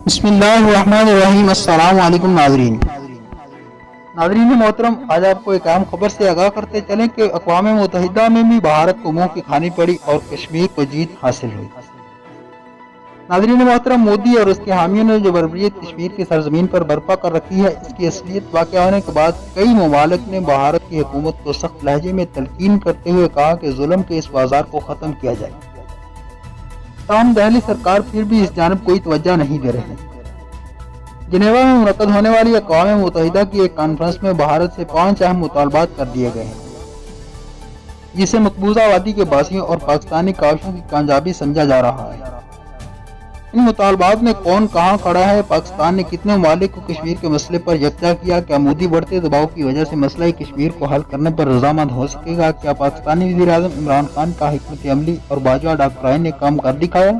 بسم اللہ الرحمن الرحیم۔ السلام علیکم ناظرین محترم، آج آپ کو ایک اہم خبر سے آگاہ کرتے چلیں کہ اقوام متحدہ میں بھی بھارت کو منہ کی کھانی پڑی اور کشمیر کو جیت حاصل ہوئی۔ ناظرین محترم، مودی اور اس کے حامیوں نے جو بربریت کشمیر کی سرزمین پر برپا کر رکھی ہے، اس کی اصلیت واقع ہونے کے بعد کئی ممالک نے بھارت کی حکومت کو سخت لہجے میں تلقین کرتے ہوئے کہا کہ ظلم کے اس بازار کو ختم کیا جائے۔ تاہم دہلی سرکار پھر بھی اس جانب کوئی توجہ نہیں دے رہی۔ جنیوا میں منعقد ہونے والی اقوام متحدہ کی ایک کانفرنس میں بھارت سے 5 اہم مطالبات کر دیے گئے ہیں، جسے مقبوضہ وادی کے باسیوں اور پاکستانی کاوشوں کی کامیابی سمجھا جا رہا ہے۔ ان مطالبات میں کون کہاں کھڑا ہے، پاکستان نے کتنے ممالک کو کشمیر کے مسئلے پر یکجا کیا، کیا مودی بڑھتے دباؤ کی وجہ سے مسئلہ کشمیر کو حل کرنے پر رضامند ہو سکے گا، کیا پاکستانی وزیر اعظم عمران خان کا حکمت عملی اور باجوہ ڈاکٹر آئین نے کام کر دکھایا۔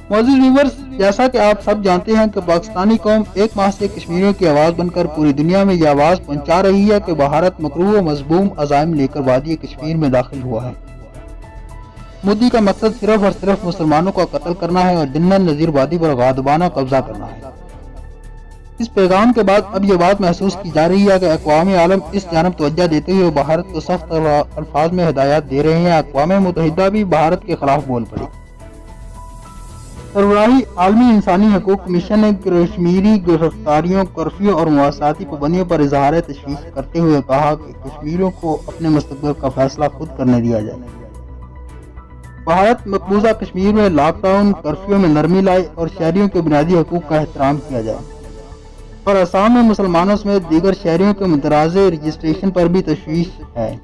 معزز ویورز، جیسا کہ آپ سب جانتے ہیں کہ پاکستانی قوم ایک ماہ سے کشمیریوں کی آواز بن کر پوری دنیا میں یہ آواز پہنچا رہی ہے کہ بھارت مکروہ و مذموم عزائم لے کر وادی کشمیر میں داخل ہوا ہے۔ مودی کا مقصد صرف اور صرف مسلمانوں کا قتل کرنا ہے اور جنرل نذیر وادی پر غاضبانہ قبضہ کرنا ہے۔ اس پیغام کے بعد اب یہ بات محسوس کی جا رہی ہے کہ اقوام عالم اس جانب توجہ دیتے ہوئے بھارت کو سخت الفاظ میں ہدایات دے رہے ہیں۔ اقوام متحدہ بھی بھارت کے خلاف بول پڑی۔ سربراہی عالمی انسانی حقوق کمیشن نے کشمیری گرفتاریوں، کرفیو اور مواصلاتی پابندیوں پر اظہار تشویش کرتے ہوئے کہا کہ کشمیریوں کو اپنے مستقبل کا فیصلہ خود کرنے دیا جائے۔ بھارت مقبوضہ کشمیر میں لاک ڈاؤن، کرفیو میں نرمی لائے اور شہریوں کے بنیادی حقوق کا احترام کیا جائے، اور آسام میں مسلمانوں سمیت دیگر شہریوں کے متنازع رجسٹریشن پر بھی تشویش ہے۔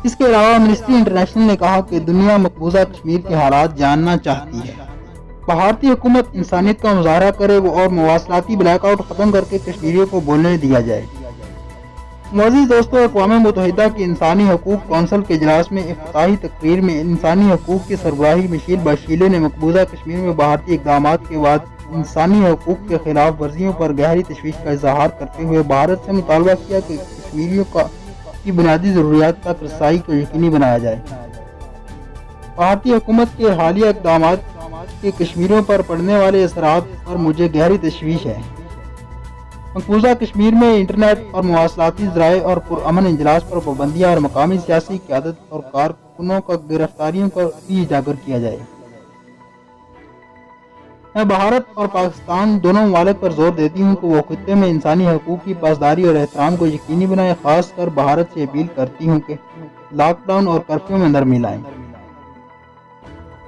اس کے علاوہ امنسٹی انٹرنیشنل نے کہا کہ دنیا مقبوضہ کشمیر کے حالات جاننا چاہتی ہے۔ بھارتی حکومت انسانیت کا مظاہرہ کرے اور مواصلاتی بلیک آؤٹ ختم کر کے کشمیریوں کو بولنے دیا جائے۔ معزز دوستو، اقوام متحدہ کی انسانی حقوق کونسل کے اجلاس میں افتتاحی تقریر میں انسانی حقوق کی سربراہی مشیل باشیلے نے مقبوضہ کشمیر میں بھارتی اقدامات کے بعد انسانی حقوق کے خلاف ورزیوں پر گہری تشویش کا اظہار کرتے ہوئے بھارت سے مطالبہ کیا کہ کشمیریوں کی بنیادی ضروریات تک رسائی کو یقینی بنایا جائے۔ بھارتی حکومت کے حالیہ اقدامات کے کشمیریوں پر پڑنے والے اثرات پر مجھے گہری تشویش ہے۔ مقبوضہ کشمیر میں انٹرنیٹ اور مواصلاتی ذرائع اور پرامن اجلاس پر پابندیاں اور مقامی سیاسی قیادت اور کارکنوں کا گرفتاریوں پر بھی اجاگر کیا جائے۔ میں بھارت اور پاکستان دونوں ممالک پر زور دیتی ہوں کہ وہ خطے میں انسانی حقوق کی پاسداری اور احترام کو یقینی بنائیں۔ خاص کر بھارت سے اپیل کرتی ہوں کہ لاک ڈاؤن اور کرفیو میں نرمی لائیں۔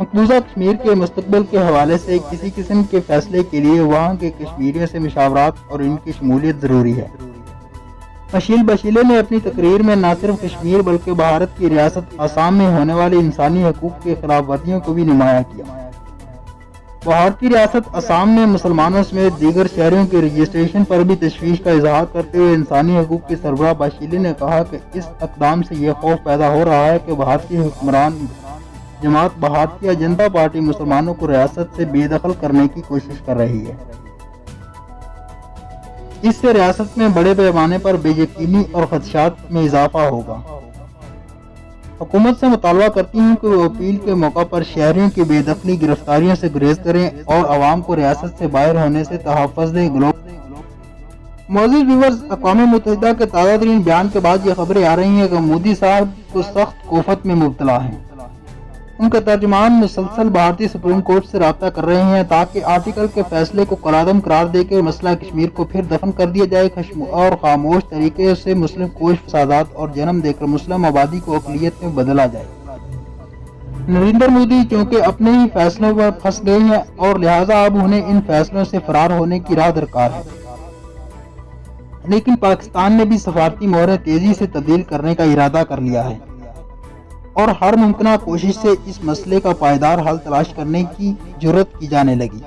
مقبوضہ کشمیر کے مستقبل کے حوالے سے کسی قسم کے فیصلے کے لیے وہاں کے کشمیریوں سے مشاورات اور ان کی شمولیت ضروری ہے۔ مشیل بشیلے نے اپنی تقریر میں نہ صرف کشمیر بلکہ بھارت کی ریاست آسام میں ہونے والی انسانی حقوق کے خلاف ورزیوں کو بھی نمایاں کیا۔ بھارتی ریاست آسام میں مسلمانوں سمیت دیگر شہریوں کے رجسٹریشن پر بھی تشویش کا اظہار کرتے ہوئے انسانی حقوق کی سربراہ باشیلے نے کہا کہ اس اقدام سے یہ خوف پیدا ہو رہا ہے کہ بھارتی حکمران جماعت بھارتیہ جنتا پارٹی مسلمانوں کو ریاست سے بے دخل کرنے کی کوشش کر رہی ہے۔ اس سے ریاست میں بڑے پیمانے پر بے یقینی اور خدشات میں اضافہ ہوگا۔ حکومت سے مطالبہ کرتی ہوں کہ وہ اپیل کے موقع پر شہریوں کی بے دخلی گرفتاریوں سے گریز کریں اور عوام کو ریاست سے باہر ہونے سے تحفظ دیں۔ معزز ویورز، اقوام متحدہ کے تازہ ترین بیان کے بعد یہ خبریں آ رہی ہیں کہ مودی صاحب کو سخت کوفت میں مبتلا ہیں۔ ان کے ترجمان مسلسل بھارتی سپریم کورٹ سے رابطہ کر رہے ہیں تاکہ آرٹیکل کے فیصلے کو کالعدم قرار دے کے مسئلہ کشمیر کو پھر دفن کر دیا جائے اور خاموش طریقے سے مسلم کوش فسادات اور جنم دے کر مسلم آبادی کو اقلیت میں بدلا جائے۔ نریندر مودی چونکہ اپنے ہی فیصلوں پر پھنس گئے ہیں اور لہٰذا اب انہیں ان فیصلوں سے فرار ہونے کی راہ درکار ہے، لیکن پاکستان نے بھی سفارتی مہریں تیزی سے تبدیل کرنے کا ارادہ کر لیا ہے اور ہر ممکنہ کوشش سے اس مسئلے کا پائیدار حل تلاش کرنے کی جرات کی جانے لگی۔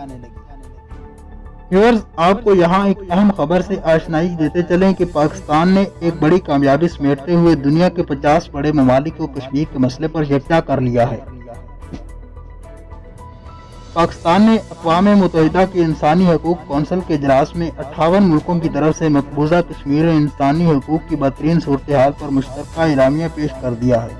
ویورز، آپ کو یہاں ایک اہم خبر سے آشنائی دیتے چلیں کہ پاکستان نے ایک بڑی کامیابی سمیٹتے ہوئے دنیا کے 50 بڑے ممالک کو کشمیر کے مسئلے پر یکجا کر لیا ہے۔ پاکستان نے اقوام متحدہ کی انسانی حقوق کونسل کے اجلاس میں 58 ملکوں کی طرف سے مقبوضہ کشمیر میں انسانی حقوق کی بدترین صورتحال پر مشترکہ اعلامیہ پیش کر دیا ہے۔